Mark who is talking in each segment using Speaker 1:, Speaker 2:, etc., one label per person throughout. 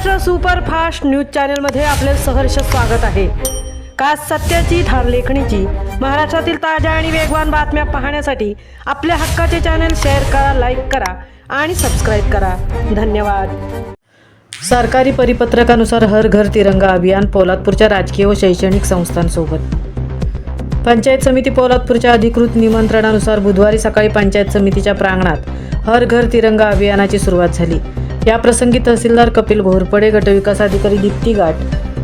Speaker 1: Maharashtra superfast news चॅनलमध्ये आपले सहर्ष स्वागत आहे। खास सत्याची धार लेखणीची महाराष्ट्रातील ताज्या आणि वेगवान बातम्या पाहण्यासाठी आपल्या हक्काचे चॅनल शेअर करा, लाईक करा आणि सबस्क्राईब करा। धन्यवाद। सरकारी परिपत्रकानुसार हर घर तिरंगा अभियान पोलादपूरच्या राजकीय व शैक्षणिक संस्थांसोबत। पंचायत समिती पोलादपूरच्या अधिकृत निमंत्रणानुसार बुधवारी सकाळी पंचायत समितीच्या प्रांगणात हर घर तिरंगा अभियानाची सुरुवात झाली। या प्रसंगी तहसीलदार कपिल घोरपडे, गटविकास अधिकारी दीप्ती गाठ,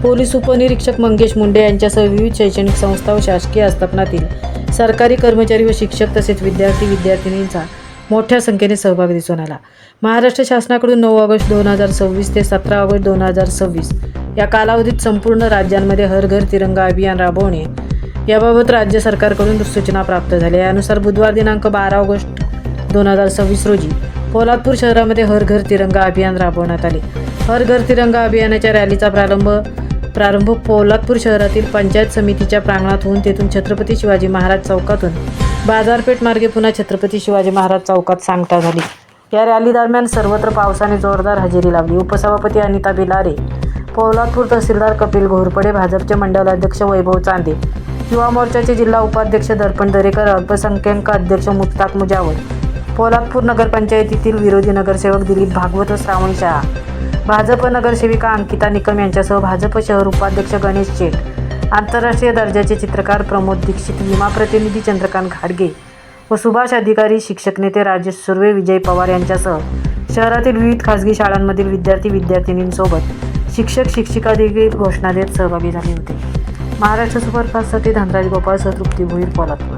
Speaker 1: पोलीस उपनिरीक्षक मंगेश मुंडे यांच्यासह विविध शैक्षणिक संस्था व शासकीय आस्थापनातील सरकारी कर्मचारी व शिक्षक तसेच विद्यार्थी-विद्यार्थिनींचा मोठ्या संख्येने सहभाग दिसून आला। महाराष्ट्र शासनाकडून 9 ऑगस्ट 2026 ते 17 ऑगस्ट 2026 या कालावधीत संपूर्ण राज्यांमध्ये हर घर तिरंगा अभियान राबवणे याबाबत राज्य सरकारकडून सूचना प्राप्त झाल्या। यानुसार बुधवार दिनांक 12 ऑगस्ट 2026 रोजी पोलादपूर शहरामध्ये हर घर तिरंगा अभियान राबवण्यात आले। हर घर तिरंगा अभियानाच्या रॅलीचा प्रारंभ पोलादपूर शहरातील पंचायत समितीच्या प्रांगणात होऊन तेथून छत्रपती शिवाजी महाराज चौकातून बाजारपेठ मार्गे पुन्हा छत्रपती शिवाजी महाराज चौकात सांगता झाली। या रॅली दरम्यान सर्वत्र पावसाने जोरदार हजेरी लावली। उपसभापती अनिता बिलारे, पोलादपूर तहसीलदार कपिल घोरपडे, भाजपचे मंडल अध्यक्ष वैभव चांदे, युवा मोर्चाचे जिल्हा उपाध्यक्ष दर्पण दरेकर, अल्पसंख्याक अध्यक्ष मुत्ताक मुजावर, पोलादपूर नगरपंचायतीतील विरोधी नगरसेवक दिलीप भागवत व श्रावणी शहा, भाजप नगरसेविका अंकिता निकम यांच्यासह भाजप शहर उपाध्यक्ष गणेश शेठ, आंतरराष्ट्रीय दर्जाचे चित्रकार प्रमोद दीक्षित, विमा प्रतिनिधी चंद्रकांत घाडगे व सुभाष अधिकारी, शिक्षक नेते राजेश सुर्वे, विजय पवार यांच्यासह शहरातील विविध खासगी शाळांमधील विद्यार्थी-विद्यार्थिनींसोबत शिक्षक-शिक्षिका देखील घोषणा देत सहभागी झाले होते। महाराष्ट्र सुपरफास्टसाठी धनराज गोपाळसह तृप्ती भोईर, पोलादपूर।